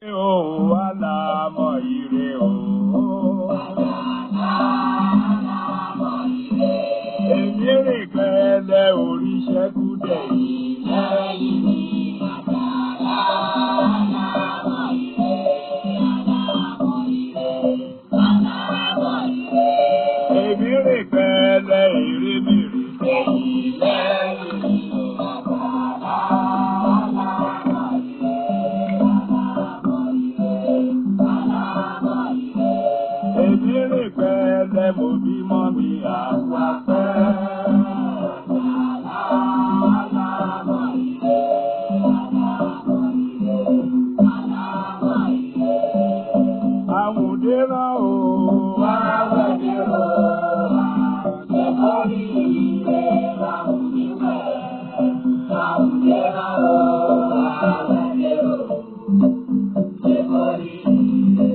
Oh, alámọ̀ ire o. Èmi rìn pẹ́lẹ́ oríṣẹ́ kúdẹ̀ yìí lẹ́yìn mi. Èmi rìn pẹ́lẹ́ èrè mi rìn sẹ́yìn lẹ́yìn mi. Èmi rìn pẹ́lẹ́ mo bímọ mi àwa pẹ́. Àwùdé rán o, àwùdé rán o, ṣèkọ́rí ilé àwùdé rán o, àwùdé rán o, àwùdé rán o, ṣèkọ́rí ilé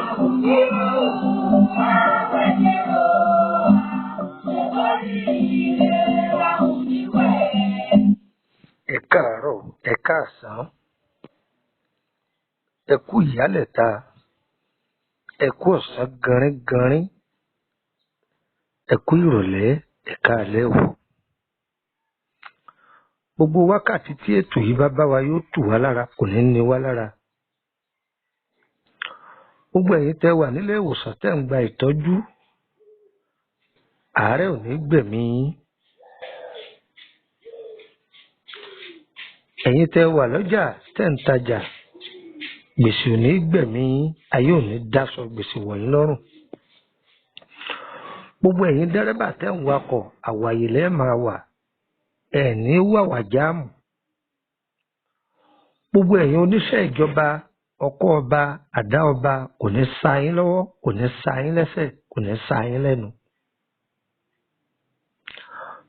àwùdé rán o, àwùdé rán o, ṣèkọ́rí ilé àwùdé rán o. Ẹ káàárọ̀, ẹ káàsán, ẹ kú ìyálẹ̀ta, ẹ kú ọ̀sán ganrin-ganrin, ẹ kú ìrọ̀lẹ́, ẹ káalẹ́ o. Gbogbo wákàtí tí ètò yìí bá bá wa yóò tù wá lára, kò ní ní wá lára. Gbogbo ẹ̀yin tẹ́ wà nílé ìwòsàn tẹ́ ń gba ìtọ́jú, àárẹ̀ ò ní gbẹ̀mí yín. Ẹ̀yin tẹ́ wà lọ́jà tẹ́ ń tajà, gbèsè ò ní gbẹ̀mí yín, ayé ò ní dáṣọ gbèsè wọ̀nyí lọ́rùn. Gbogbo ẹ̀yin dẹ́rẹ́bà tẹ́ ń wakọ̀, àwàyè lẹ́ máa wà, ẹ̀ ní wàwà jáàmù. Gbogbo ẹ̀yin oníṣẹ́ ìjọba, ọkọ́ ọba, àdá ọba kò ní sá yín lọ́wọ́, kò ní sá yín lẹ́sẹ̀, kò ní sá yín lẹ́nu.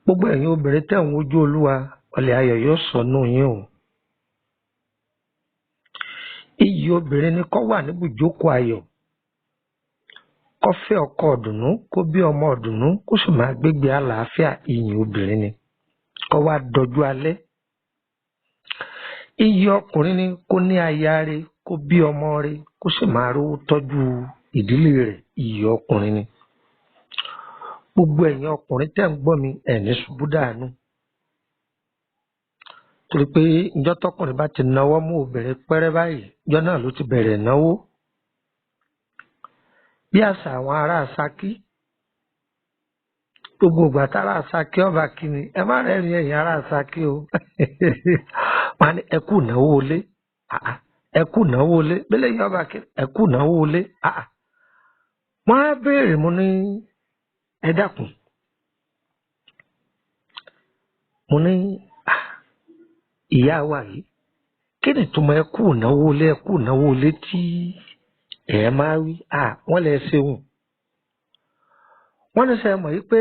Gbogbo ẹ̀yin obìnrin tẹ́ ń wojú Olúwa, ọlẹ̀ ayọ̀ yóò sọnù yín o. Iyì obìnrin ni kó wà níbùjókòó ayọ̀, kó fẹ́ ọkọ ọ̀dùnnú, kó bí ọmọ ọ̀dùnnú, kó sì máa gbégbé àlàáfíà. Iyì obìnrin ni kó wá dọjú alẹ́. Iyì ọkùnrin ni kó ní aya rẹ̀, kó bí ọmọ rẹ̀, kó sì máa rówó tọ́jú ìdílé rẹ̀. Iyì ọkùnrin ni. Gbogbo ẹ̀yin ọkùnrin tẹ́ ń gbọ́ mi, ẹ̀ ní ṣubú dànù. Torí pé ìjọ́ tọkùnrin bá ti náwó mú obìnrin pẹ́rẹ́ báyìí, ìjọ́ náà ló ti bẹ̀rẹ̀ náwó. Bí àṣà àwọn ará Ṣakí, gbogbo ìgbà tára Ṣakí ọba kí ni, ẹ má rẹ́rìn ẹ̀yin ará Ṣakí o. Wọ́n á ní ẹ kú náwó ilé, ẹ kú náwó ilé, bẹ́lẹ̀ yín ọba kí ẹ kú náwó ilé. Wọ́n á béèrè mo ní ẹ dákun. Mo ní ìyá wa yìí, kí ni ìtumọ̀ ẹ kú náwó ilé, ẹ kú náwó ilé tí ẹ máa wí? Wọ́n lè ṣeun. Wọ́n ní sẹ́ mọ̀ yìí pé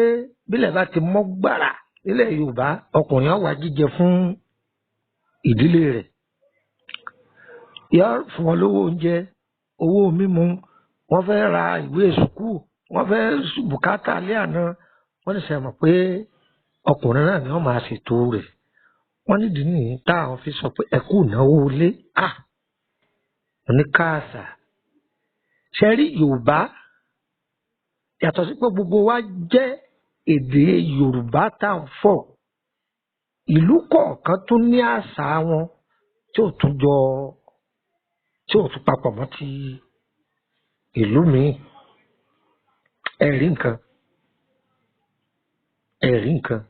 bílẹ̀ bá ti mọ́ gbàrà nílẹ̀ Yorùbá, ọkùnrin á wá jíjẹ fún ìdílé rẹ̀. Yóò fún wọn lówó oúnjẹ, owó mímu, wọ́n fẹ́ ra ìwé sùkúù, wọ́n fẹ́ bùkátà alẹ́ àná. Wọ́n ní sẹ́ mọ̀ pé ọkùnrin náà ni wọ́n máa ṣètò rẹ̀. Wọ́n nídìí nìyí táwọn fi sọ pé ẹ kú náwó ilé. Oníkàásà ṣe rí Yorùbá, yàtọ̀ sí pé gbogbo wa jẹ́ èdè Yorùbá tá à ń fọ̀, ìlú kọ̀ọ̀kan tún ní àṣà wọn tí ò tún papọ̀ mọ́ ti ìlú míì. Ẹ̀rí nǹkan.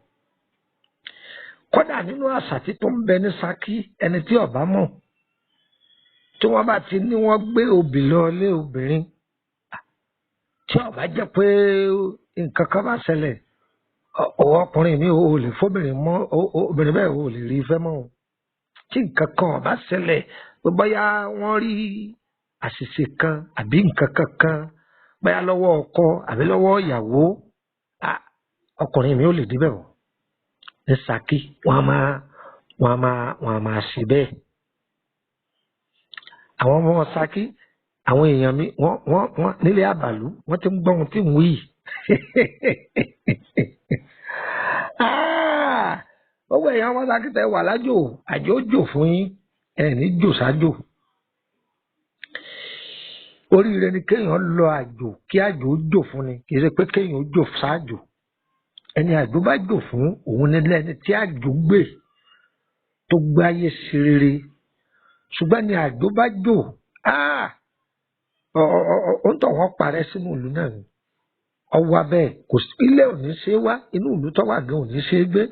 Kódà nínú àṣà tí tó ń bẹ ní Ṣakí, ẹni tí ó bá mọ̀, tí wọ́n bá ti ní wọ́n gbé obì lọ ilé obìnrin, tí ó bá jẹ́ pé nǹkan kan bá ṣẹlẹ̀, ọkùnrin mi ò lè fóbìnrin mọ́, obìnrin bẹ́ẹ̀ ò lè rí fẹ́ mọ́. Tí nǹkan kan bá ṣẹlẹ̀, bóyá wọ́n rí àṣìṣe kan àbí nǹkan kankan, bóyá lọ́wọ́ ọkọ àbí lọ́wọ́ ìyàwó, ọkùnrin mi ò lè débẹ̀ wọ̀. Ní Ṣakí wọ́n á máa ṣe bẹ́ẹ̀. Àwọn ọmọ Ṣakí, àwọn èèyàn mi wọ́n nílé àbàlú, wọ́n ti ń gbọ́ ohun tí ń wí. Gbogbo èèyàn wọn sákìtẹ̀ wà lájò, àjò jò fún yín. ẹni jò sájò. Oríire ni kéèyàn lọ àjò kí àjò ó jò fún ni, kì í ṣe pé kéèyàn ó jò sájò. Ẹni àjò bá jò fún òun ni lẹ́ni tí àjò gbé tó gbáyé sí rere. Ṣùgbọ́n ni àjò bá jò ó ń tọ̀ wọ́n parẹ́ sínú ìlú náà ni. Ọwọ́ abẹ́ kò sí ilé ò ní ṣe é wá, inú ìlú tó wà gan ò ní ṣe é gbé.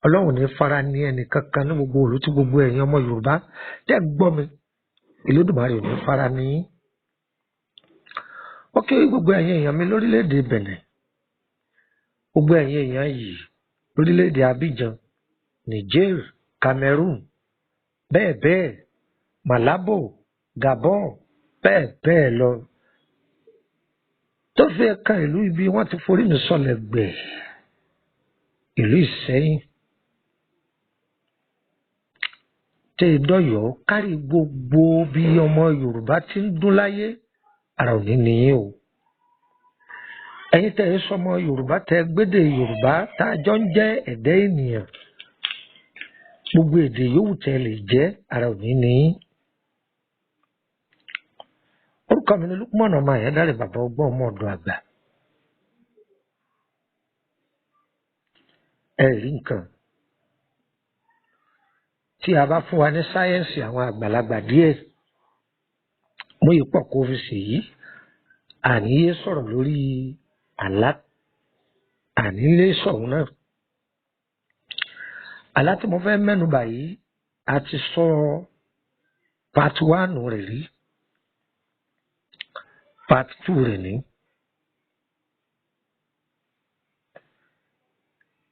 Ọlọ́run ní fara ní ẹnì kankan ní gbogbo ìlú tí gbogbo ẹ̀yin ọmọ Yorùbá tẹ́ ń gbọ́ mi. Olódùmarè ò ní fara ní yín. Ó kí gbogbo ẹ̀yin èèyàn mi lórílẹ̀‐èdè Benin, gbogbo ẹ̀yin èèyàn yìí lórílẹ̀‐èdè Abidjan, Niger, Cameroon, bẹ́ẹ̀ bẹ́ẹ̀, Malabo, Gabon, bẹ́ẹ̀ bẹ́ẹ̀ lọ. Tó fi ẹ̀ka ìlú ibi wọ́n ti forí mi sọlẹ̀ gbẹ̀, ìlú Ìṣẹ́yìn, tẹ́ ìdọ́yọ̀ kárí gbogbo bí ọmọ Yorùbá ti ń dún láyé, ara ò ní nìyí o. Ẹ̀yin tẹ́ ẹ sọmọ Yorùbá tẹ́ gbédè Yorùbá tá a jọ ń jẹ́ ẹ̀dá ènìyàn, gbogbo èdè yòówù tẹ́ lè jẹ́, ara ò ní nìyí. Orúkọ mi ni Lukman ọmọ Àyándárẹ̀ bàbá ọgbọ́n ọmọ ọ̀dọ̀ àgbà. Ẹ rí nǹkan tí a bá fún wa ní sáyẹ́ǹsì àwọn àgbàlagbà díẹ̀, mo yìí pọ̀ kó fi ṣèyí. Àníyé sọ̀rọ̀ lórí àlá, ànílé sọ̀rọ̀ náà. Àlá tí mo fẹ́ mẹ́nu bà yìí, a ti sọ part 1 rẹ̀ rí, part 2 rẹ̀ ní.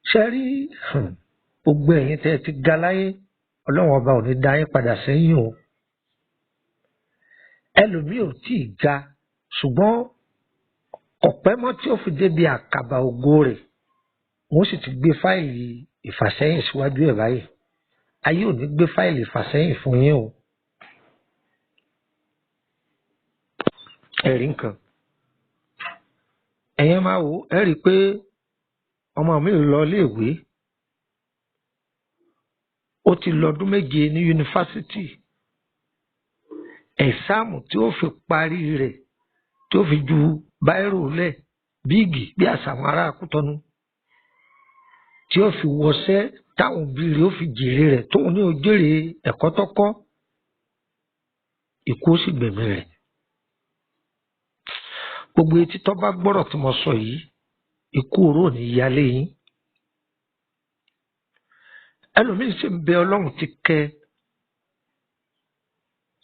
Ṣé rí gbogbo ẹ̀yin tẹ́ ti ga láyé, Ọlọ́run ọba ò ní dá yín padà sẹ́yìn o. Ẹlòmíì ò tí ì ga, ṣùgbọ́n ọ̀pẹ́ mọ́ tí ó fi débi àkàbà ògo rẹ̀, wọ́n sì ti gbé fáìlì ìfàsẹ́yìn síwájú ẹ̀ báyìí. Ayé ò ní gbé fáìlì ìfàsẹ́yìn fún yín o. Ẹ̀rí nǹkan. Ẹ̀yin máa wò, ẹ rí i pé ọmọ mi lọ iléèwé, ó ti lọ ọdún 7 ní yunifásitì. Ẹ̀sáàmù tí ó fi parí rẹ̀, tí ó fi ju báírò lẹ̀ bíìgì bí àṣà àwọn ará Kútọ́nù, tí ó fi wọṣẹ́ táwọn òbí rẹ̀ ó fi jèrè rẹ̀, tóun ní ó jèrè ẹ̀kọ́ tọ́kọ́, ikú ó sì gbẹ̀mí rẹ̀. Gbogbo etí tó bá gbọ́rọ̀ tí mo sọ yìí, ikú oró ò ní yálé yín. Ẹlòmíín sì ń bẹ Ọlọ́run ti kẹ́,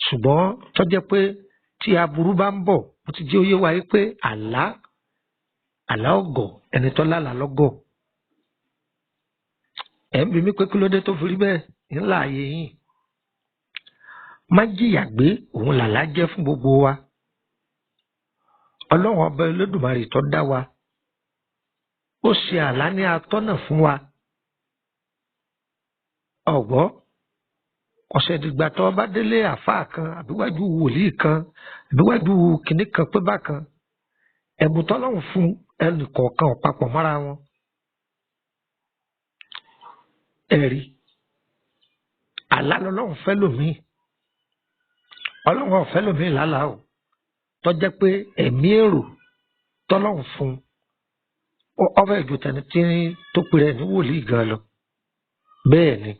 ṣùgbọ́n tó jẹ́ pé tí aburú bá ń bọ̀, ó ti jẹ́ óyé wa yìí pé àlá ọ̀gọ̀ ẹni tó lálàá lọ́gọ̀. Ẹ̀ ń bi mí pé kí ló dé tó fi rí bẹ́ẹ̀ ńlá ayé yín. Má jìyà gbé, òun làlá jẹ́ fún gbogbo wa. Ọlọ́run ọba Olódùmarè tó dá wa, ó ṣe àlá ní atọ́nà fún wa. Ọ̀gbọ́ ọ̀sẹ̀ dìgbà tó bá délé àfáà kan àbíwájú wòlíì kan àbíwájú kìnnì kan pé bákan, ẹ̀bùn tọ́lọ́run fún ẹnì kọ̀ọ̀kan ò papọ̀ mọ́ra wọn. Ẹ̀rí àlá lọ́lọ́run fẹ́ lòmíì, Ọlọ́run ò fẹ́ lòmíì lálàá o, tó jẹ́ pé ẹ̀mí èrò tọ́lọ́run fún ọfẹ́ ìjò tẹni tí tó pèrè ní wòlíì gan lọ. Bẹ́ẹ̀ ni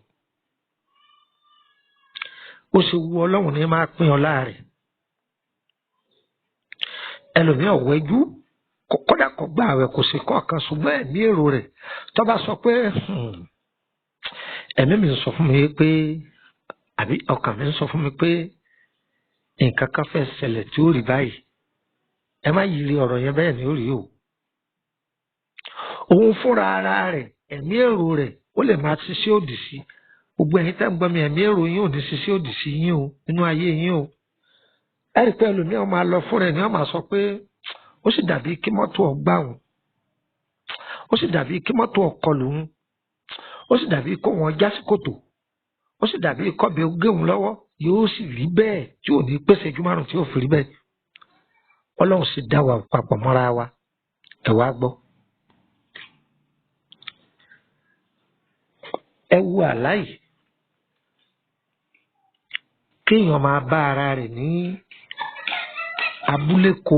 ó ṣe wu Ọlọ́run ní máa pín ọlá rẹ̀. Ẹlòmíì ọ̀wẹ́jú kódà kò gbà àwẹ̀ kò sí kọ̀ọ̀kan, ṣùgbọ́n ẹ̀mí èrò rẹ̀ tó bá sọ pé ẹ̀mí mi ń sọ fún mi pé, àbí ọkàn mi ń sọ fún mi pé nǹkan kan fẹ́ ṣẹlẹ̀ tí ó rí báyìí, ẹ má yiri ọ̀rọ̀ yẹn bẹ́ẹ̀ ni ó rí o. Òun fúnra ara rẹ̀, ẹ̀mí èrò rẹ̀ ó lè máa ṣiṣẹ́ òdì sí. Gbogbo ẹ̀yin tẹ́ ń gbọ́ mi, ẹ̀mí èrò yín ò ní ṣiṣẹ́ òdì sí yín o nínú ayé yín o. Ẹ rí i pé ẹlòmíràn máa lọ fúnra ẹ̀ ní wọ́n máa sọ pé ó sì dàbí kí mọ́tò ọgbà òun, ó sì dàbí kí mọ́tò ọkọlù òun, ó sì dàbí kó wọn já sí kòtò, ó sì dàbí kọ́bẹ gé òun lọ́wọ́. Yóò sì rí bẹ́ẹ̀ tí ò ní pèsè ju márùn tí ò fi rí bẹ́ẹ̀. Ọlọ́run sì dá wa papọ̀ mọ́ra wa. Ẹ wá gbọ́. Ẹ wo àlá yìí. kéèyàn máa bá ara rẹ̀ ní abúlé ko,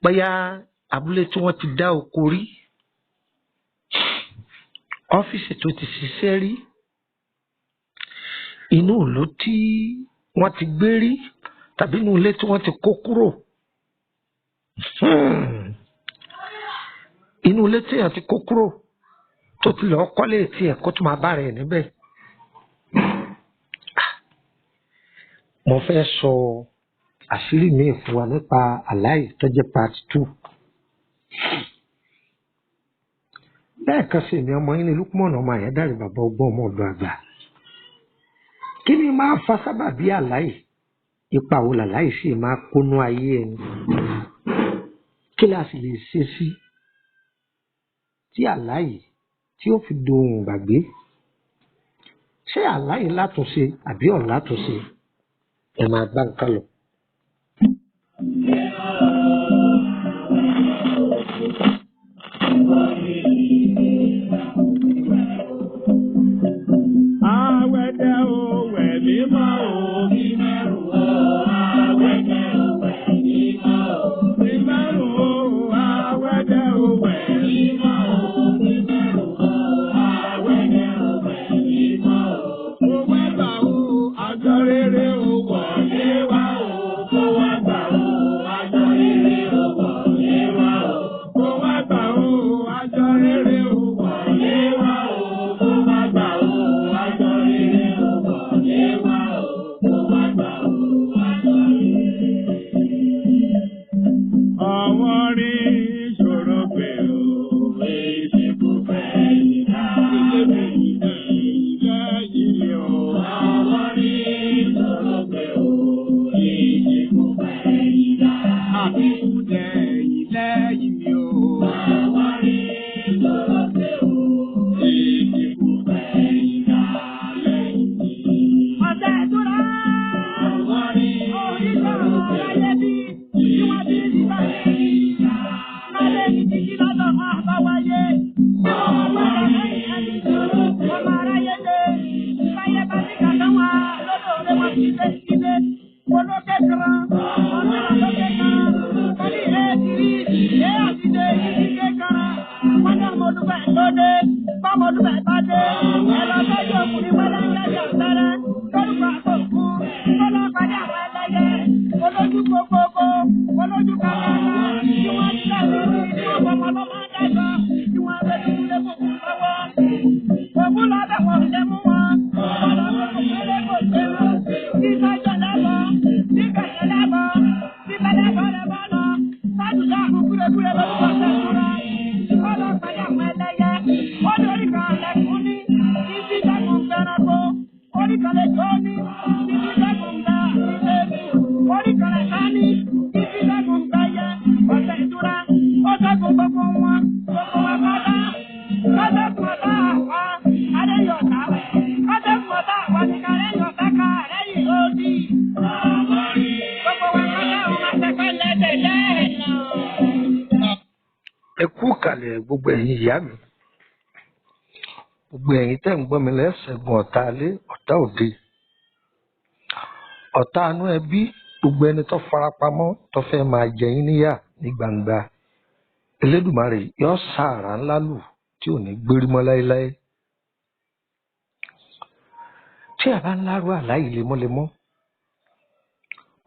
bóyá abúlé tí wọ́n ti dá oko rí, ọ́fíìsì tó ti ṣiṣẹ́ rí, inú ìlú tí wọ́n ti gbé rí tàbí inú ilé tí wọ́n ti kó kúrò. Inú ilé tí èèyàn ti kó kúrò tó ti lọ́ọ́ kọ́lé tiẹ̀ kó tó máa bá rẹ̀ níbẹ̀. Mo fẹ́ sọ àṣírí mi fún wa nípa àlá yìí tó jẹ́ part 2. Lẹ́ẹ̀kan sí ni ọmọ yín ní Lukman ọmọ Àyádáre bàbá ọgbọ́n ọmọ ọ̀dọ̀ àgbà. Kí ni máa fa sábàbí àlá yìí? Ipa wo làlá yìí sì máa kónú ayé ẹni? Kí la sì lè ṣe sí tí àlá yìí tí ó fi dohun gbàgbé? Ṣé àlá yìí látúnṣe àbí ò látúnṣe? Ẹ máa gbá nǹkan lọ. Àwẹ̀dẹ̀ o wẹ̀ mímọ́ o, mímẹ́rù o, àwẹ̀dẹ̀ o wẹ̀ mímọ́ o, mímẹ́rù o, àwẹ̀dẹ̀ o wẹ̀ mímọ́ o, mímẹ́rù o, àwẹ̀dẹ̀ o wẹ̀ mímọ́ o. Mo wá gbà o, àjọ rere o wọlé wá o, mo wá gbà o, àjọ rere o wọlé wá o, mo wá gbà o, àjọ rere o wọlé wá o, mo wá gbà o, àjọ rere o wọlé wá o, mo wá gbà o, àjọ rere. Ọwọ́ rí ìṣòro pé o, èsì kò fẹ́ ìdá. Ilé mi lẹ́yìn o. Ọwọ́ rí ìṣòro pé o, èsì kò fẹ́ ìdá. Àbíkú lẹ́yìn mi o. Ọwọ́ rí ìṣòro pé o, èsì kò fẹ́ ìdá lẹ́yìn mi. Ọ̀sẹ̀ ìtura. Ọwọ́ rí ìṣòro pé o, Ẹ kú ìkàlẹ̀ gbogbo ẹ̀yin ìyá mi, gbogbo ẹ̀yin tẹ́ ń gbọ́ mi lẹ́sẹ̀gun ọ̀tá ilé ọ̀tá òde, ọ̀tá inú ẹbí, gbogbo ẹni tó farapamọ́ tó fẹ́ máa jẹ yín níyà ní gbangba. Elédùmarè yóò sàárà ńlá lù tí ò ní gbérí mọ́ láéláé. Tí a bá ń lárú àlá yìí lemọ́lemọ́,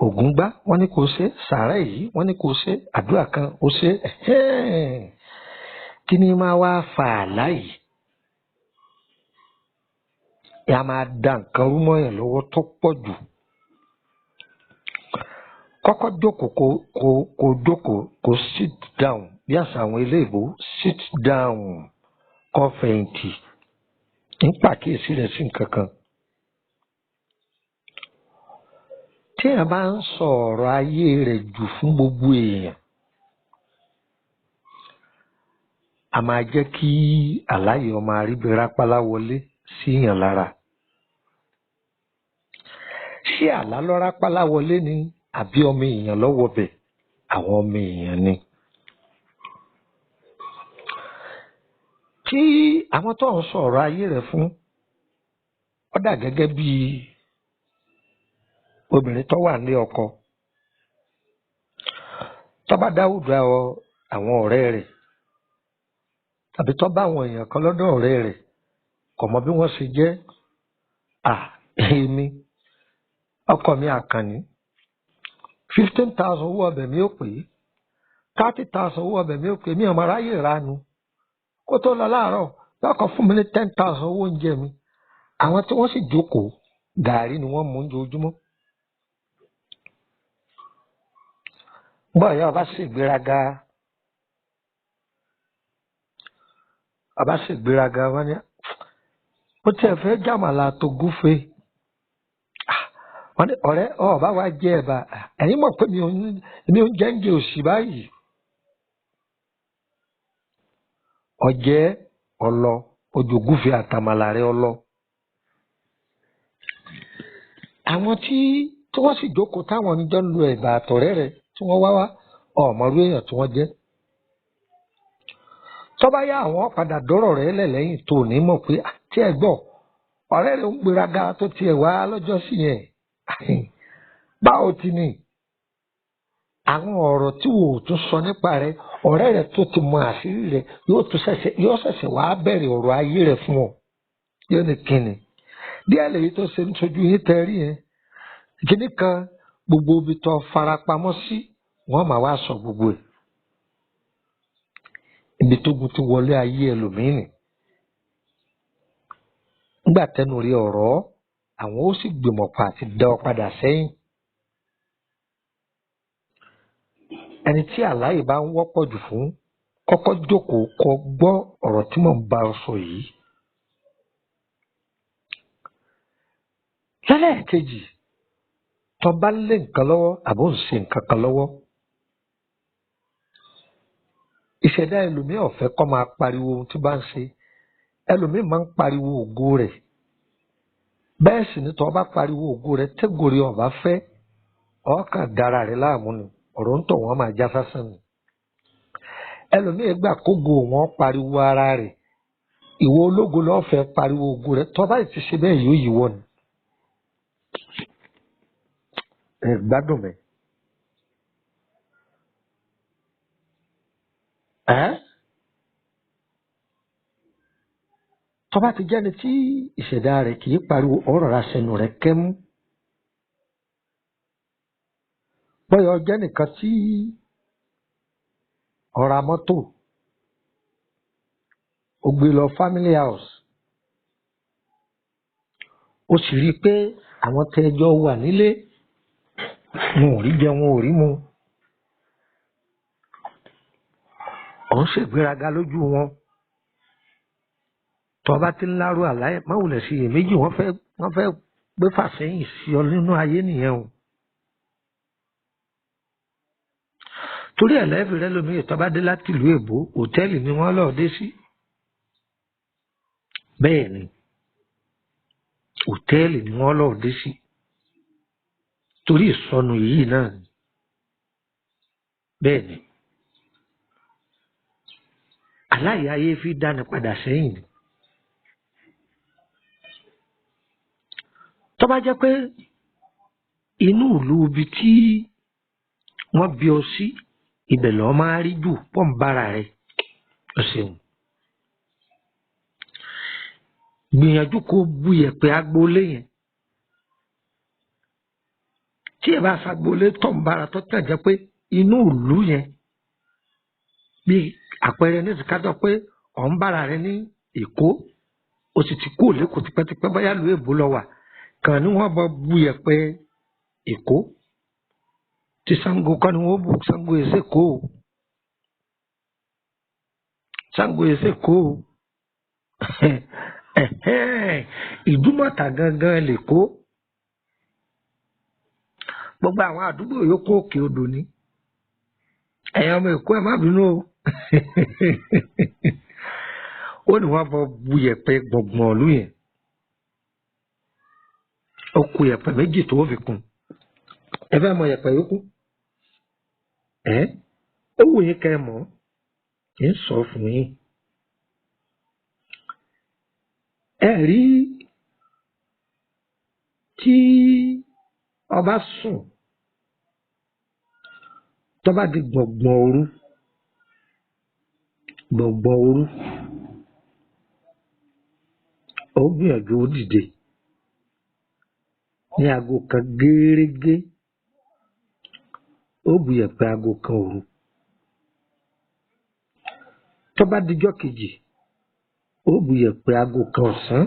ògùn gbá wọ́n ní kò ṣe, sàárà yìí wọ́n ní kò ṣe, àdúrà kan ó ṣe. Kí ni máa wá fa àlá yìí? Ẹ máa da nǹkan rú mọ́ yẹn lọ́wọ́ tó pọ̀ jù. Kọ́kọ́ jókòó kó jókòó kó sit down bí àṣà àwọn eléèbó, sit down, kó fẹ̀yìntì, ń pàkíyèsí rẹ̀ sí nǹkan kan. Tí èèyàn bá ń sọ ọ̀rọ̀ ayé rẹ̀ jù fún gbogbo èèyàn, a máa jẹ́ kí àláyé ọmọ aríbi rápálá wọlé sí èèyàn lára. Ṣé àlá ló rápálá wọlé ni àbí ọmọ èèyàn ló wọbẹ̀? Àwọn ọmọ èèyàn ni. Tí àwọn tó ń sọ ọ̀rọ̀ ayé rẹ̀ fún, ó dà gẹ́gẹ́ bí obìnrin tó wà nílé ọkọ tó bá dáwùdú àwọn ọ̀rẹ́ rẹ̀ tàbí tó bá àwọn èèyàn kan lọ́dọ̀ ọ̀rẹ́ rẹ̀ kò mọ bí wọ́n ṣe jẹ́ èmi ọkọ mi Àkànní 15,000 owó ọbẹ̀ mi ò pé 30,000 owó ọbẹ̀ mi ò pé mi ò mọ ráyè ránu kó tó lọ láàárọ̀ lọ́kọ̀ fún mi ní 10,000 owó oúnjẹ mi àwọn tí wọ́n sì jókòó gàárì ni wọ́n mú ojoojúmọ́. bọ́ọ̀yá ọba ṣègbéraga wọn ni ó tiẹ̀ fẹ́ jàmàlà tó gúfe wọ́n ní ọ̀rẹ́ ọba wa jẹ́ ẹ̀bà ẹ̀yin mọ̀ pé mi ò ń jẹ́ǹjẹ́ òsì báyìí ọ̀jẹ́ ọlọ ojú gúfe àtàmàlà rẹ ọlọ. àwọn tí wọ́n sì jókòó táwọn oníjọ́ ń lo ẹ̀bà àtọ̀rẹ́ rẹ̀ tí wọ́n wá ọ̀mọ̀rú èèyàn tí wọ́n jẹ́ tọ́ba yá àwọn padà dọ́rọ̀ rẹ̀ lẹ̀ lẹ́yìn tó ní mọ̀ pé tí ẹ gbọ́ ọ̀rẹ́ rẹ̀ ń gbéraga tó tiẹ̀ wá lọ́jọ́ sí yẹn báwo ti ní àwọn ọ̀rọ̀ tí wò ó tún sọ nípa rẹ̀ ọ̀rẹ́ rẹ̀ tó ti mọ àṣírí rẹ̀ yóò ṣẹ̀ṣẹ̀ wá bẹ̀rẹ̀ ọ̀rọ̀ ayé rẹ̀ fún ọ yóò ní kíni díẹ̀ lèyí tó ṣe ń sojú yín tẹ́rí yẹn kíní kan gbogbo ibi tó farapamọ́ sí wọ́n máa wá sọ gbogbo ẹ̀ ibi tó gun ti wọlé ayé ẹlòmíín nígbà tẹnu rí ọ̀rọ̀ àwọn ó sì gbìmọ̀ pa àti dá ọ padà sẹ́yìn. ẹni tí àláyé bá ń wọ́pọ̀ jù fún kọ́kọ́ jókòó kó gbọ́ ọ̀rọ̀ tí mò ń bá ọ sọ yìí. lẹ́lẹ́kejì tó bá lé nǹkan lọ́wọ́ àbó ń ṣe nǹkan kan lọ́wọ́ ìṣẹ̀dá ẹlòmíì ọ̀fẹ́ kọ́ máa pariwo ohun tí bá ń ṣe ẹlòmíì máa ń pariwo ògo rẹ̀ bẹ́ẹ̀ sì ni tó bá pariwo ògo rẹ̀ tẹ́gòrè ọ̀bá fẹ́ ọ̀ọ́kà dára rẹ̀ láàmú ni ọ̀rọ̀ ń tọ̀ wọ́n máa já sásán ni ẹlòmíì gbà kógo wọn pariwo ara rẹ̀ ìwọ ológo lọ́ọ́ fẹ́ pariwo ògo rẹ̀ tó bá ti ṣe bẹ́ẹ̀ yóò yíwọ́ ni ẹ gbádùn mẹ́ tó bá ti jẹ́ni tí ìṣẹ̀dá rẹ̀ kì í pariwo ọ̀rọ̀ ra sẹ́nu rẹ̀ kẹ́mú bọ́yọ̀ jẹ́ nìkan tí ọ̀ra mọ́tò ó gbé lọ family house ó sì rí i pé àwọn tẹ́jọ́ wà nílé wọn ò rí jẹ wọn ò rí mu òun ṣègbéraga lójú wọn tó bá ti ń lárú àláyé má wulẹ̀ sí iyèméjì wọ́n fẹ́ gbé fàsẹ́yìn sí ọ nínú ayé nìyẹn o torí ẹ̀ lẹ́ẹ̀fì rẹ lómi tó bá dé láti ìlú èbó hòtẹ́ẹ̀lì ni wọ́n lọ́ọ́ dé sí bẹ́ẹ̀ ni hòtẹ́ẹ̀lì ni wọ́n lọ́ọ́ dé sí torí ìsọnù yìí náà ni bẹ́ẹ̀ ni aláyé ayé fi dáni padà sẹ́yìn ni tó bá jẹ́ pé inú ìlú ibi tí wọ́n bí ọ sí ibẹ̀ lọ́ọ́ máa rí jù pọ̀ ń bára rẹ̀ ọ ṣeun gbìyànjú kó bu yẹ̀pẹ̀ agboolé yẹn tí ẹ bá ṣagboolé tọ̀ ń bára tó tẹ̀ jẹ́ pé inú ìlú yẹn bí àpẹẹrẹ ní ìsìkájọ pé ọ̀ ń bára rẹ ní Èkó o sì ti kú lẹ́kọ̀ọ́ tipẹ́tipẹ́ bóyá lu èbó lọ wà kàn ní wọ́n bọ bu yẹ̀pẹ̀ Èkó tí Ṣàngó kọ́ ni wọ́n bù Ṣàngó èsè kó o Ṣàngó èsè kó o Ìdúmọ̀tà gangan lè kó gbogbo àwọn àdúgbò yòókù òkè odò ni ẹ̀yin ọmọ Èkó ẹ má bínú o ó ní wọ́n bọ bu yẹ̀pẹ̀ gbọ̀ngbọ̀n ọ̀lú yẹn ó kù yẹ̀pẹ̀ méjì tó fi kún ẹ fẹ́ mọ yẹ̀pẹ̀ yòókù ó wù yín kẹ́ ẹ mọ̀ kì í sọ fún yín ẹ rí tí ọba sùn tó bá di gbọ̀ngbọ̀n òru ó gbìyànjú ó dìde ní aago kan gẹ́rẹ́gẹ́ ó bu yẹ̀pẹ̀ aago kan òru tó bá dijọ́ kejì ó bu yẹ̀pẹ̀ aago kan ọ̀sán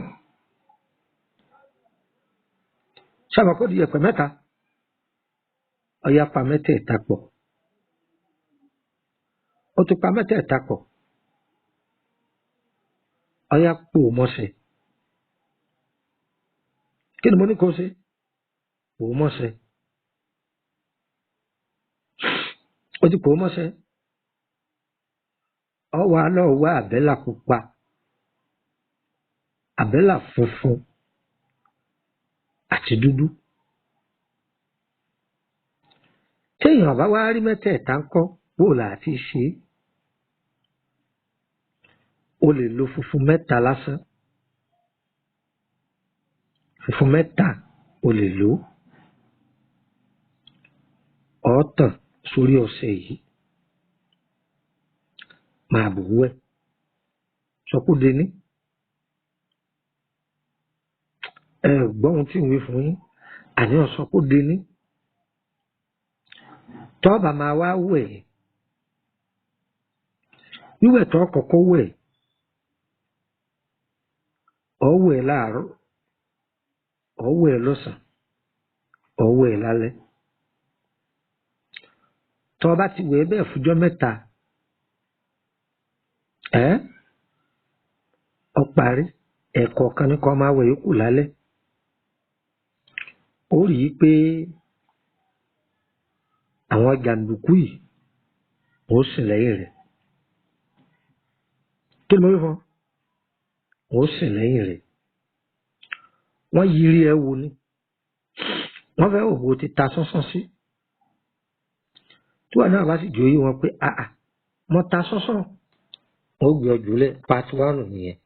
sábà kó di yẹ̀pẹ̀ mẹ́ta ọ̀yà pa mẹ́tẹ̀ẹ̀ta pọ̀ ó ti pa mẹ́tẹ̀ẹ̀ta pọ̀ ọ̀yà pò mọ́sẹ̀ kí ni mo ní kó ṣe pò mọ́sẹ̀ ó ti pò mọ́sẹ̀ ọwọ́ alọ́ wá àbẹ́là pupa àbẹ́là funfun àti dúdú téèyàn bá wá rí mẹ́tẹ̀ẹ̀ta ńkọ́ bó là á ti ṣe é o lè lo funfun mẹ́ta lásán funfun mẹ́ta o lè lò ó tàn sórí ọṣẹ yìí máa bù wẹ̀ sọkúde ní ẹ gbọ́ ohun tí ń wí fún yín àníyàn sọkúde ní tọ́ọ̀bà máa wá wẹ̀ wíwẹ̀ tó kọ́kọ́ wẹ̀ ọ̀ wẹ̀ láàárọ̀ ọ̀ wẹ̀ lọ́sàn-án ọ̀ wẹ̀ lálẹ́ tọ́ọ̀bà ti wẹ̀ bẹ́ẹ̀ fújọ́ mẹ́ta ó parí ẹ̀kọ̀ọ̀kan ní kó máa wẹ̀ yókù lálẹ́ ó rí i pé àwọn jàǹdùkú yìí ó sìn lẹ́yìn rẹ̀ kí ni mo rí fún ó sìn lẹ́yìn rẹ̀ wọ́n yiri ẹ wo ni wọ́n fẹ́ òwò ti ta sánsán sí tí wọ́n náà bá sì jòyè wọn pé àà mo ta sánsán ó gbé ọjọ́ lẹ̀ part 1 nìyẹn.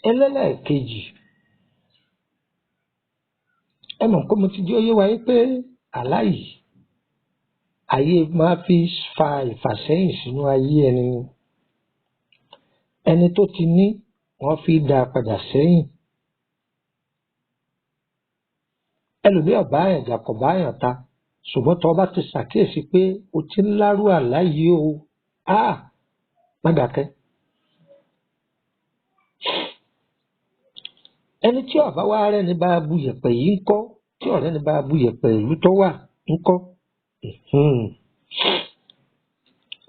ẹlẹ́lẹ́ẹ̀kejì ẹ mọ̀ pé mo ti jẹ́ oyé wáyé pé àlá yìí ayé máa fi fa ìfàsẹ́yìn sínú ayé ẹni ni ẹni tó ti ní wọ́n fi dá a padà sẹ́yìn ẹlòmíì ọ̀bá àyàn jà kọ̀ bá àyàn ta ṣùgbọ́n tó bá ti ṣàkíyèsí pé o ti ń lárú àlá yìí o má dákẹ́. ẹni tí ọba wa rẹ ní bá bu yẹ̀pẹ̀ yìí ń kọ́ tí ọ̀rẹ́ ní bá bu yẹ̀pẹ̀ ìlú tó wà ń kọ́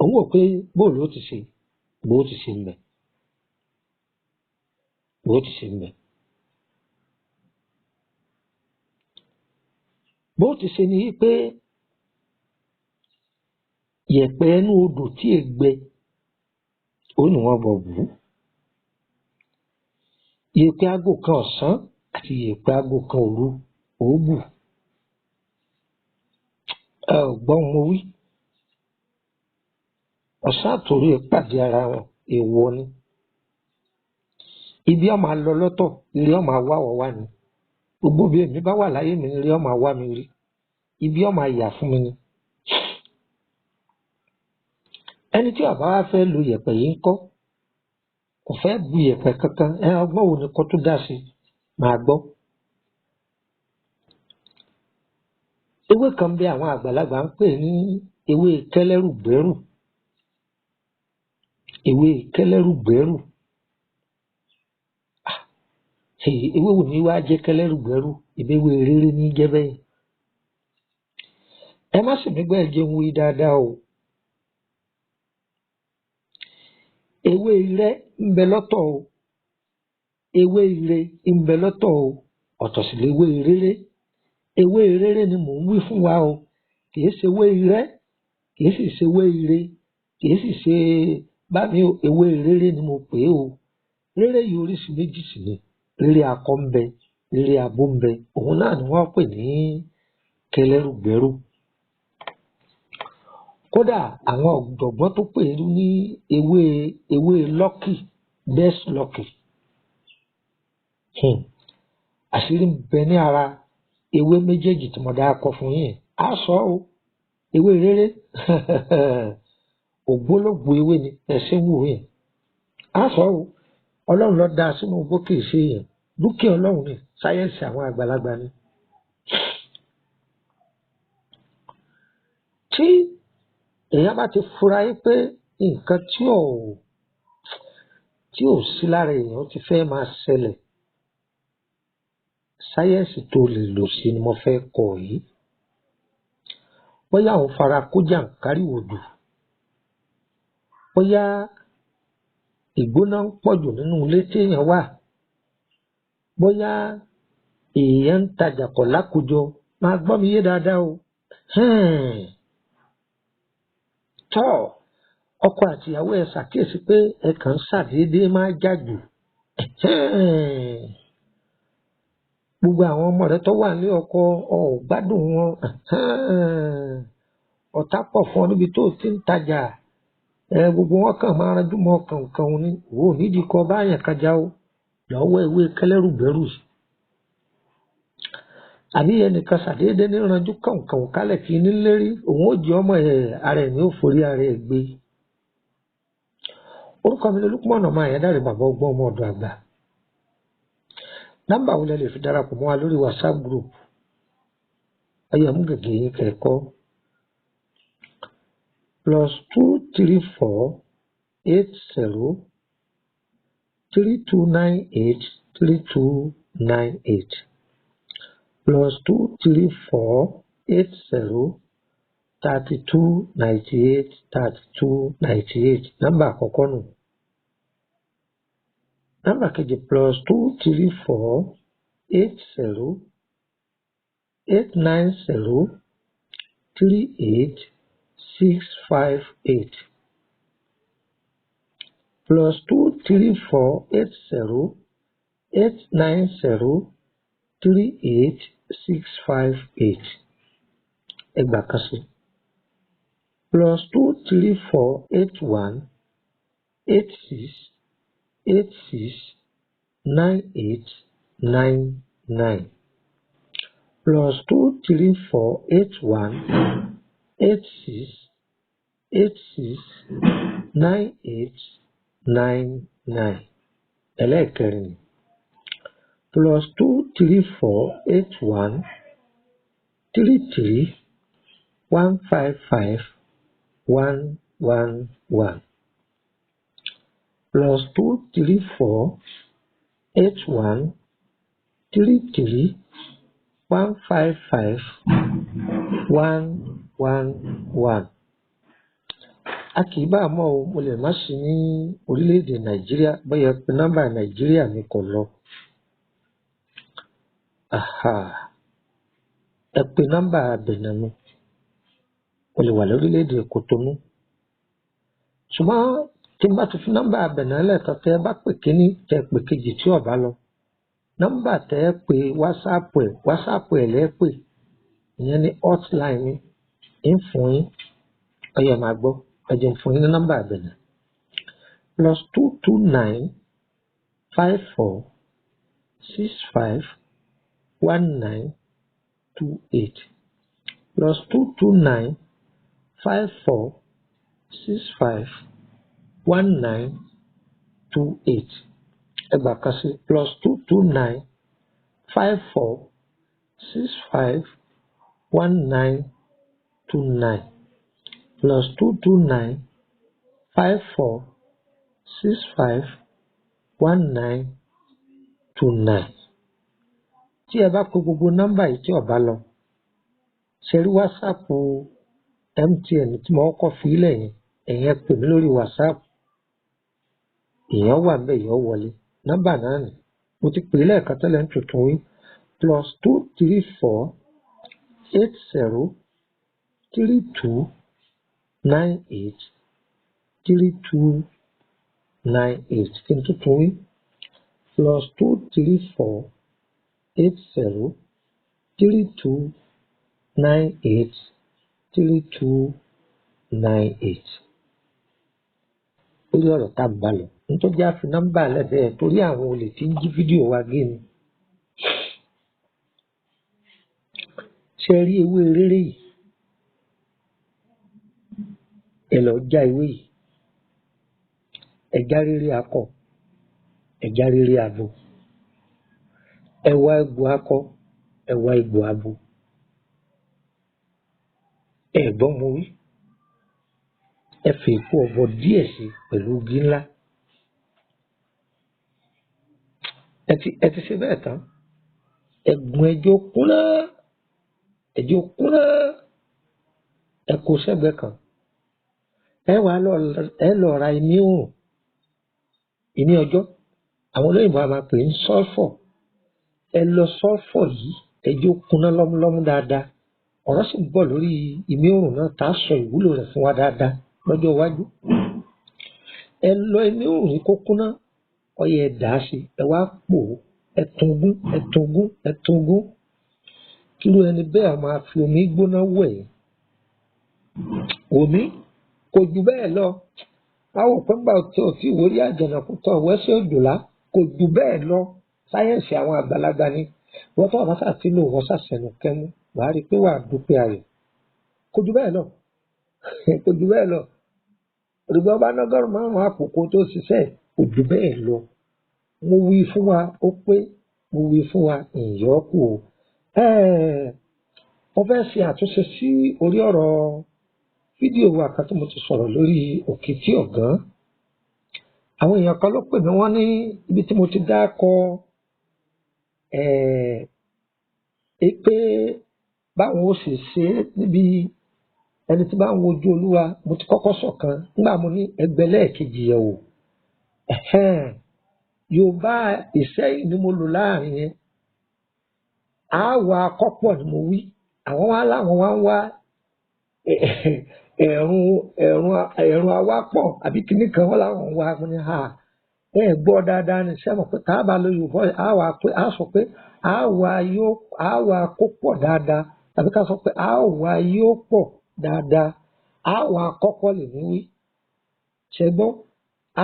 òun wò pé bóòlù ó ti ṣe bó ti ṣe ń bẹ bó ti ṣe ń bẹ bó ti ṣe ni pé yẹ̀pẹ̀ ẹnu odò tí è gbẹ ó ní wọ́n bọ̀ bù ú yẹ̀pẹ̀ aago kan ọ̀sán àti yẹ̀pẹ̀ aago kan òru òóbù ẹ ò gbọ́n mo wí ọ̀sán àtòru ẹ̀ pàdé ara wọn èèwọ̀ ni ibi ọmọ lọ lọ́tọ̀ ilé ọmọ wá wọ̀ wá ni gbogbo bí èmi bá wà láyé mi ilé ọmọ wá mi rí ibi ọmọ yà fún mi ni ẹni tí ọba wa fẹ́ lo yẹ̀pẹ̀ yìí ń kọ́ kò fẹ́ bu yẹ̀pẹ̀ kankan ọgbọ́n wo ni kò tó dá sí máa gbọ́ ewé kan bí àwọn àgbàlagbà ń pè ní ewé kẹlẹ́rùgbẹ́rù. Ewé kẹlẹ́rùgbẹ́rù. Ewé wo ni wá jẹ́ kẹlẹ́rùgbẹ́rù? Ìbéwé rere ní jẹ́ bẹ́ẹ̀. Ẹ má sì mí gbọ́ ẹ jẹun wí dáadáa o. Ewé irẹ́ ń bẹ lọ́tọ̀ o. Ewé ire ń bẹ lọ́tọ̀ o. Ọ̀tọ̀ sì léwé rere. Ewé rere ni mò ń wí fún wa o. Kìí ṣe ewé irẹ́, kìí sì ṣe ewé ire, kìí sì ṣe bá mi o. Ewé rere ni mo pè é o. Rere yìí oríṣi méjì sì ni. Rere akọ ń bẹ, rere abo ń bẹ. Òun náà ni wọ́n pè ní kẹlẹ́rùgbẹ́rù. Kódà àwọn ọ̀jọ̀gbọ́n tó pè é ní ewé lọ́kì, best lọ́kì. Àṣírí ń bẹ ní ara ewé méjèèjì tí mo dáa kọ fún yín. Á sọ o. Ewé rere ògbólógbòó ewé ni ẹ̀sìn wù yín. Á sọ o. Ọlọ́run ló dá sínú igbó kì í ṣe yẹn. Dúkìá Ọlọ́run ni, sáyẹ́ǹsì àwọn àgbàlagbà ni. Tí èèyàn bá ti fura yí pé nǹkan tí ò sí lára èèyàn ti fẹ́ máa ṣẹlẹ̀, sáyẹ́ǹsì tó lè lò sí ni mo fẹ́ kọ yìí. Bóyá òun fara kó jàǹkáríwòdù, bóyá ìgbóná ń pọ̀jù nínú ilé tí èèyàn wà, bóyá èèyàn ń tajà kọ̀ lákòjọ, máa gbọ́ mi yé dáadáa o. Tọ́ ọkọ àtìyàwó ẹ ṣàkíyèsí pé ẹ kàn ń ṣàdédé máa jàjù. Gbogbo àwọn ọmọ rẹ tó wà ní ọkọ gbádùn wọn. Ọ̀tá pọ̀ fún ọ níbi tó ti ń tajà. Gbogbo wọn kàn máa ranjú mọ́ kànkàn ni. Wò ó nídìí kọ báyàn kájà o. Lọ́wọ́ ewé kẹlẹ́rùgbẹ́rù. Àbí ẹnìkan ṣàdédé ní ranjú kànkàn kálẹ̀ kí ní lérí. Òun ó jẹ ọmọ ara ẹ̀ ní ó forí ara ẹ̀ gbé. Orúkọ mi ni Olúkúmọ̀nà máa yẹn dáre bàbá ọgbọ́n ọmọ ọ̀dọ̀ àgbà. Nọ́mbà wo lẹ lè fi darapọ̀ mọ́ wa lórí WhatsApp group? Ọyẹ mú gègé yín kẹ́kọ̀ọ́. +234 80 3298 3298. +234 80 3298 3298. Nọ́mbà àkọ́kọ́ nù. Nọ́mbà kejì +234 80 890 38658. +234 80 890 38658. Ẹgbàá kan sí. +234 81 86 86 98 99. +234 81 86 86 98 99. Ẹlẹ́ẹ̀kẹrin. +234 81 33 155 111. +234 81 33 155 111. A kì í bá a mọ̀ o, mo lè má sí ní orílẹ̀-èdè Nàìjíríà, bóyá pé nọ́mbà Nàìjíríà mi kò lọ. Ẹ pe nọ́mbà Benin mi, o lè wà lórílẹ̀-èdè Kòtónú. Ṣùgbọ́n tí n bá ti fi nọ́mbà Benin lẹ́ẹ̀kan tẹ́ ẹ bá pè kíní tẹ́ ẹ pè kejì tí ọ̀bá lọ. Nọ́mbà tẹ́ ẹ pè WhatsApp ẹ̀ lẹ́ẹ̀ pè. Ìyẹn ni hotline mi. Ń fún yín. Ọyẹ máa gbọ́. Ẹ jẹ́ ń fún yín ní nọ́mbà Benin. +229 54 65 19 28. +229 54 65 19 28. Ẹgbàá kan sí. +229 54 65 1929 plus 229 54 65 1929. Tí ẹ bá pe gbogbo nọ́mbà yìí tí ó bá lọ, ṣe rí WhatsApp MTN tí mo kọ́kọ́ fi ilẹ̀ yẹn, ẹ̀yin pè mí lórí WhatsApp, èèyàn wà ń bẹ̀ èèyàn wọlé. Nọ́mbà náà ni mo ti pè é lẹ́ẹ̀kan tẹ́lẹ̀ ń tuntun wí plus 234 80 32 98 3298 kí n tuntun wí plus 234 80 32 98 3298. Orí ọ̀rọ̀ tá a bá lọ nítorí a fi nọ́mbà lẹ́bẹ̀ẹ́ torí àwọn olè tí ń jí fídíò wa gé ni. Ṣé rí ewé rere yìí? Ẹ lọ já ewé yìí. Ẹja rere akọ, ẹja rere abo. Ẹ wá egbò akọ, ẹ wá egbò abo. Ẹ gbọ́ mo wí. Ẹ fi èpo ọ̀bọ díẹ̀ sí pẹ̀lú igi ńlá. Ẹ ti ṣe bẹ́ẹ̀ tán. Ẹ̀gbọ́n ẹjọ́ kúnná. Ẹjọ́ kúnná. Ẹ kó sẹ́gbẹ̀ẹ́ kan. Ẹ lọ ra ìní òrùn. Ìní ọjọ́. Àwọn olóyìnbó a máa pè ní sọ́lfọ̀. Ẹ lọ sọ́lfọ̀ yìí. Ẹjọ́ kúnná lọ́múlọ́mú dáadáa. Ọ̀rọ̀ sì ń bọ̀ lórí ìní òrùn náà tá a sọ ìwúlò rẹ̀ fún wa dáadáa lọ́jọ́ iwájú. Ẹ lọ ìní òrùn yìí kó kúnná. Ọyẹ ẹ dà á sí. Ẹ wá pò ó. Ẹ tungún. Kí ló ẹni bẹ́ẹ̀ máa fi omi gbóná wẹ̀? Omi kò jù bẹ́ẹ̀ lọ. Àwọn òpéǹgbà tí ò tí ìwórí àjànàkú tọ̀ wẹ́sẹ̀ òjòlá kò jù bẹ́ẹ̀ lọ. Sáyẹ́ǹsì àwọn àgbàlagbà ni. Wọ́n tó àwọn sáà tí lò wọ́n sàṣẹ̀nù kẹ́mú. Wàá rí i pé wàá dúpẹ́ ayọ̀. Kò jù bẹ́ẹ̀ lọ. Kò jù bẹ́ẹ̀ lọ. Òdìgbò ọba nọ́gọ́rùn márùn-ún àpòkò tó ṣiṣẹ́ kò jù bẹ́ẹ̀ lọ. Mo wí fún wa ó pé mo wí fún wa ìyọ́kù o. Mo fẹ́ ṣe àtúnṣe sí orí ọ̀rọ̀ fídíò wa kan tí mo ti sọ̀rọ̀ lórí òkìtì ọ̀gán. Àwọn èèyàn kan ló pè mí wọ́n ní ibi tí mo ti dákọ pé báwọn ó sì ṣe níbi ẹni tí bá ń wojú Olúwa mo ti kọ́kọ́ sọ̀kan nígbà mo ní ẹgbẹ́ lẹ́ẹ̀kejì yẹ̀ wò. Yorùbá Ìṣẹ́yìn ni mo lò láàrin yẹn. Àwa akọ́pọ̀ ni mo wí. Àwọn wá láwọn wá ń wá ẹ̀rùn awápọ̀ àbí kíní kan wọ́n láwọn ń wá mo ní ẹ gbọ́ dáadáa ní sẹ́mọ̀ pé tá a bá lo Yorùbá á sọ pé àwa kó pọ̀ dáadáa tàbí ká sọ pé àwa yóò pọ̀ dáadáa. Àwa akọ́pọ̀ lè ní wí. Ṣẹ́gbọ́n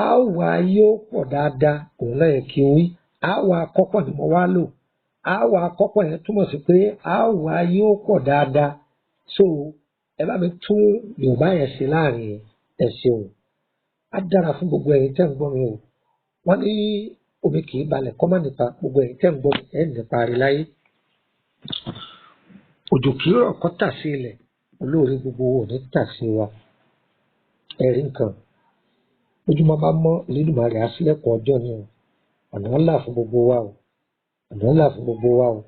àwa yóò pọ̀ dáadáa òun náà yẹ kí n wí. Àwa akọ́pọ̀ ni mo wá lò. Àwa akọ́pọ̀ yẹn túmọ̀ sí pé àwa yóò pọ̀ dáadáa. So ẹ bá mi tún Yorùbá yẹn ṣe láàrin ẹ ṣeun. Á dára fún gbogbo ẹ̀yin tẹ́ ń gbọ́ mi o. Wọ́n ní omi kì í balẹ̀ kọ́ má nípa gbogbo ẹ̀yin tẹ́ ń gbọ́ mi ẹ̀ nípa rí láyé. Òjò kì í rọ̀ kọ́ tà sí ilẹ̀. Olóore gbogbo wo ní tà sí wa. Ẹ̀rí nǹkan. Ojúmọ́ bá mọ́ Olódùmarè á sílẹ̀kùn ọjọ́ ni o. Ọ̀nà ńlá fún gbogbo wa o. Ọ̀nà ńlá fún gbogbo wa o.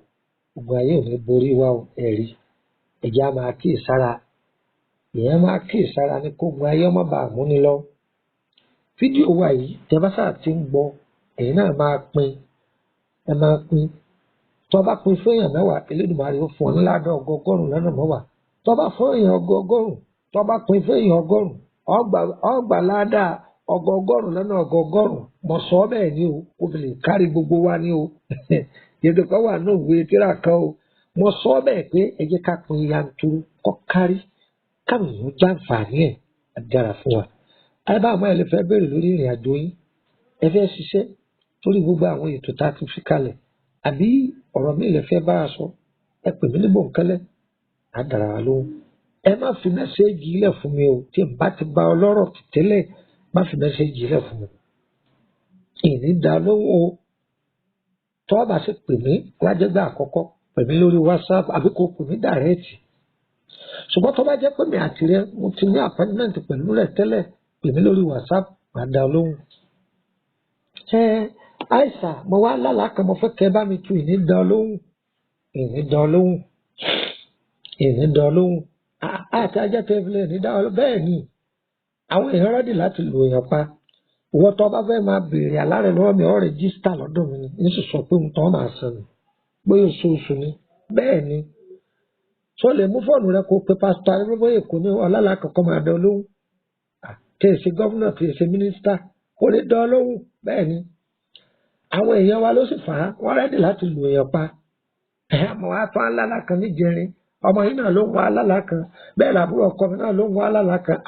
Gbogbo ayé ò ní borí wa o. Ẹ̀rí. Ẹ̀jẹ̀ á máa kíyèsára. Ìyẹn máa kíyèsára ní kógun ayé ọmọ bá múni lọ. Fídíò wa yìí tẹ́ bá sáà ti ń gbọ́ ẹ̀yin náà máa pín. Ẹ máa pín. Tó bá pín fún èèyàn mẹ́wàá Olódùmarè ó fún ọ ńládọ́ ọgọgọ́rùn lọ́nà mẹ́wàá. Tó bá fún èèyàn ọgọgọ́rùn, tó bá pín fún èèyàn ọgọ́rùn, ọgbà ládàá ọgọgọ́rùn lọ́nà ọgọgọ́rùn. Mo sọ bẹ́ẹ̀ ni o, kó fi lè kárí gbogbo wa ni o. Yèdè kan wà ní òwe tíra kan o. Mo sọ bẹ́ẹ̀ pé ẹ jẹ́ ká pín yanturu kọ́ kárí káwọn èèyàn jàǹfààní ẹ̀ dára fún wa. Àbá àmọ́ ẹ lè fẹ́ bẹ̀rẹ̀ lórí ìrìn àjò yín. Ẹ fẹ́ ṣiṣẹ́ torí gbogbo àwọn ètò tá a ti fi kalẹ̀. Àbí ọ̀rọ̀ mi lè fẹ́ bá a sọ. Ẹ pè mí ní bòńkẹ́lẹ́. Á dára wa lóhùn. Ẹ má fi mẹ́sẹ́ẹ̀jì ilẹ̀ fún mi o. Tí n bá ti bá ọlọ́rọ̀ tẹ́lẹ̀ má fi mẹ́sẹ́ẹ̀jì ilẹ̀ fún mi. Ìní dá lóhùn o. Tọ́ bá ṣe pè mí lájẹ́gbà àkọ́kọ́ pè mí lórí WhatsApp àbí kò pè mí dàrẹ́ẹ̀tì ṣùgbọ́n tó bá jẹ́ pé mi àti rẹ mo ti ní appointment pẹ̀lú rẹ̀ tẹ́lẹ̀ pè mí lórí WhatsApp máa dá ọ lóhùn. Àìsà mo wá lálàá kan mo fẹ́ kẹ́ bá mi tu ìní dá ọ lóhùn ìní dá ọ lóhùn ìní dá ọ lóhùn àti ajá tẹ́fílẹ̀ ní dá ọ lóhùn bẹ́ẹ̀ ni àwọn èèyàn rẹ́dì láti lò èèyàn pa. Ìwọ tó bá fẹ́ máa béèrè àlárẹ̀ lọ́wọ́ mi ọ̀ rẹ́gísítà lọ́dọ̀ mi ni ní sọ pé mo tọ́ máa san ni pé oṣooṣù ni bẹ́ẹ̀ ni. Sọ lè mú fóònù rẹ kó pe pásítọ̀ Adébóyè Èkó ní ọlọ́lá kankan máa dán lóhùn. Tí èsì gọ́vùnà tí èsì mínísítà kò lè dán lóhùn bẹ́ẹ̀ ni. Àwọn èèyàn wa ló sì fà á wọ́n rẹ́dì láti lò èèyàn pa. Àmọ́ wá tán alálà kan níjẹrin ọmọ yìí náà ló ń wá alálà kan bẹ́ẹ̀ làbúrò ọkọ mi náà ló ń wá alálà kan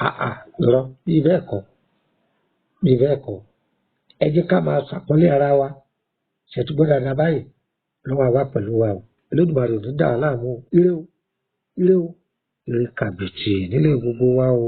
lọ bí bẹ́ẹ̀ kọ́ bí bẹ́ẹ̀ kọ́. Ẹ jẹ́ ká máa ṣàpọ́nlé ara wa ṣètúgbọ́ dáadáa báyìí lọ́wọ́ àwa pẹ̀lú wa o Olódùmarè ò ní dà wá láàmú o ire o ire o ire kàbìtì nílé gbogbo wa o.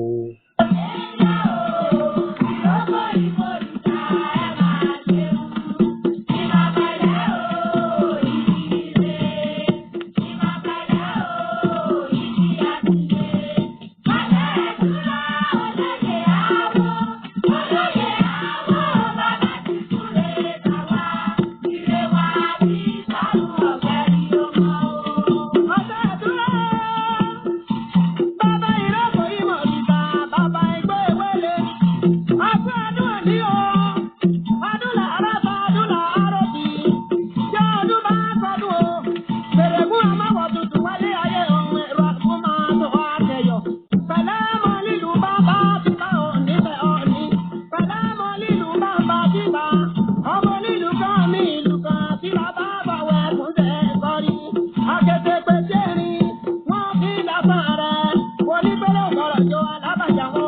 Yo,